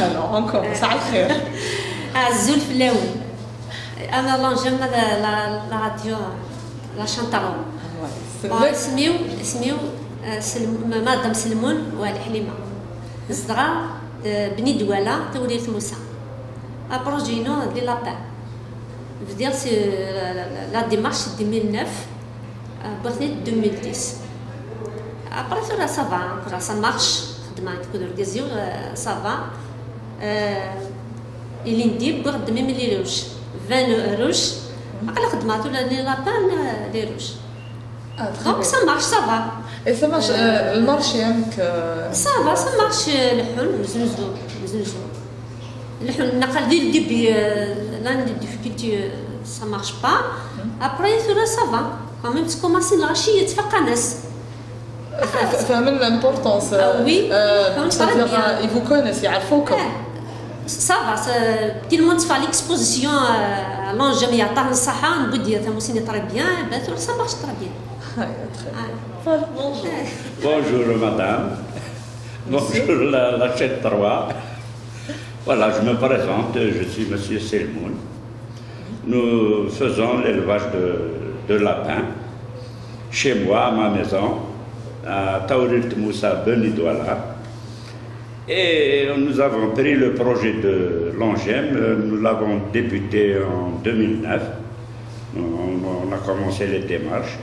Alors, encore, ça a fait. الزول في اللون انا لونجيم لا راديو لا شانطالون سميو مادام سلمون والحليمه الزرع بني دواله توليت موسى ابروجينو دي لابان veut dire c'est la démarche 2009 بغيت 2010 après ça va ça marche خدمه تقدر ديزيو ça va اللي ندير بغد ميم لي روش 20 روش على خدمات ولا لي لابان لي روش دونك سا مارش سا فا اي سا مارش المارشي يمك سا مارش لحون وزنزو لحون نقل ديال الديبي لان دي ديفيكولتي سا مارش با ابري ثورا سا فا كوميم تكوماسي العشيه تفقى ناس فاهم الامبورطونس وي ils vous connaissent يعرفوكم Ça va, tout le monde fait l'exposition à l'enjamia dans le Sahara, on peut dire que c'est très bien, ça marche très bien. Bonjour. Bonjour madame, bonjour la chaîne 3. Voilà, je me présente, je suis monsieur Selmoun. Nous faisons l'élevage de lapins chez moi, à ma maison, à Taourit Moussa Benidouala. Et nous avons pris le projet de l'Angem, nous l'avons débuté en 2009, on a commencé les démarches,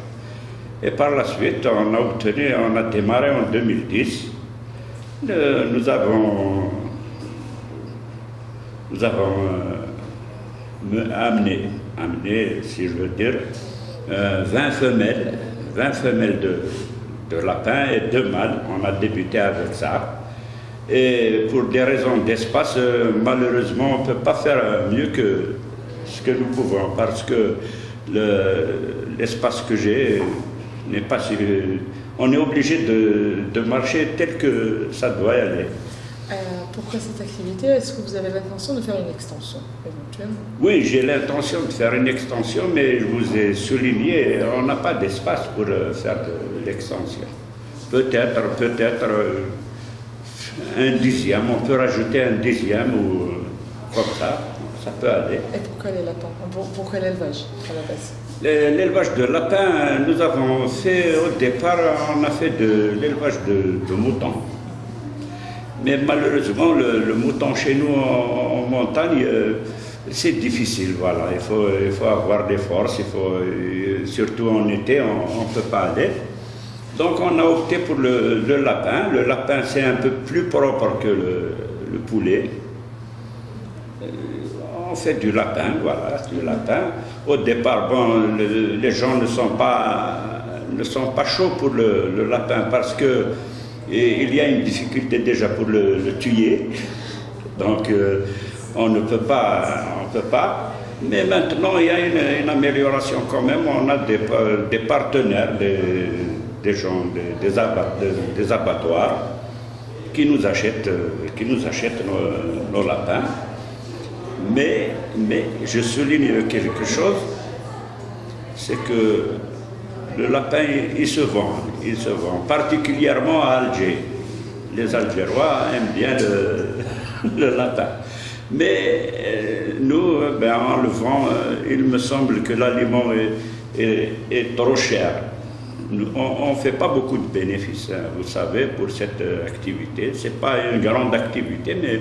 et par la suite on a démarré en 2010, nous avons amené, si je veux dire, 20 femelles de lapins et 2 mâles, on a débuté avec ça. Et pour des raisons d'espace, malheureusement, on ne peut pas faire mieux que ce que nous pouvons, parce que l'espace que j'ai n'est pas si... On est obligé de marcher tel que ça doit y aller. Pourquoi cette activité? Est-ce que vous avez l'intention de faire une extension éventuellement? Oui, j'ai l'intention de faire une extension, mais je vous ai souligné, on n'a pas d'espace pour faire de l'extension. Peut-être... un dixième, on peut rajouter un dixième ou comme ça peut aller. Et pourquoi les lapins? Pourquoi l'élevage à la base? L'élevage de lapins, nous avons fait au départ, on a fait de l'élevage de moutons. Mais malheureusement, le mouton chez nous en montagne, c'est difficile, voilà. Il faut avoir des forces, surtout en été, on ne peut pas aller. Donc on a opté pour le lapin. Le lapin c'est un peu plus propre que le poulet. On fait du lapin, voilà, du lapin. Au départ, bon, les gens ne sont pas chauds pour le lapin parce que il y a une difficulté déjà pour le tuer. Donc on ne peut pas. Mais maintenant il y a une amélioration quand même. On a des partenaires, des gens, des abattoirs qui nous achètent nos lapins. Mais je souligne quelque chose, c'est que le lapin, il se vend, particulièrement à Alger. Les Algérois aiment bien le lapin. Mais nous, en le vend, il me semble que l'aliment est trop cher. On ne fait pas beaucoup de bénéfices, hein, vous savez, pour cette activité. Ce n'est pas une grande activité, mais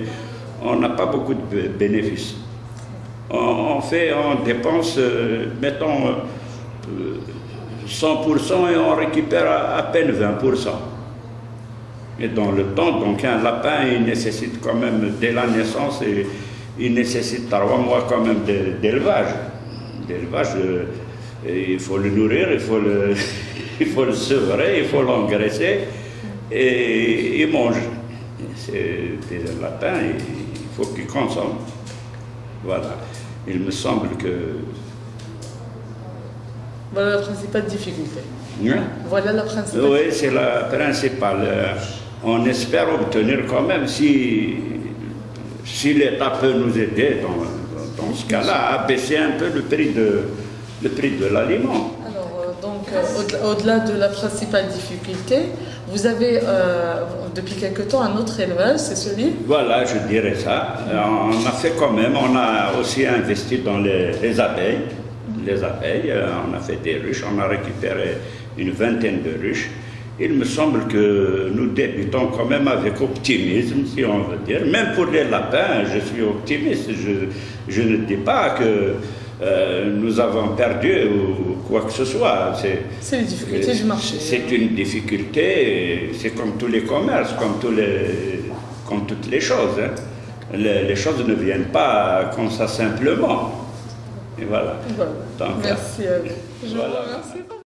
on n'a pas beaucoup de bénéfices. On dépense, mettons, 100% et on récupère à peine 20%. Et dans le temps, donc un lapin, il nécessite quand même, dès la naissance, il nécessite 3 mois quand même d'élevage. Il faut le nourrir, il faut le sevrer, il faut l'engraisser et il mange. C'est des lapins, il faut qu'ils consomment. Voilà. Il me semble que... Voilà la principale difficulté. Hein? Voilà la principale. Oui, c'est la principale. On espère obtenir quand même, si l'État peut nous aider dans ce cas-là, à baisser un peu le prix de l'aliment. Alors, donc, au-delà de la principale difficulté, vous avez depuis quelque temps un autre élevage, c'est celui? Voilà, je dirais ça. On a fait quand même, on a aussi investi dans les abeilles. Les abeilles, on a fait des ruches, on a récupéré une vingtaine de ruches. Il me semble que nous débutons quand même avec optimisme, si on veut dire. Même pour les lapins, je suis optimiste. Je ne dis pas que nous avons perdu ou quoi que ce soit. C'est les difficultés du marché. C'est une difficulté, c'est comme tous les commerces, comme toutes les choses. Hein. Les choses ne viennent pas comme ça simplement. Et voilà. Donc, merci à vous. Je vous remercie.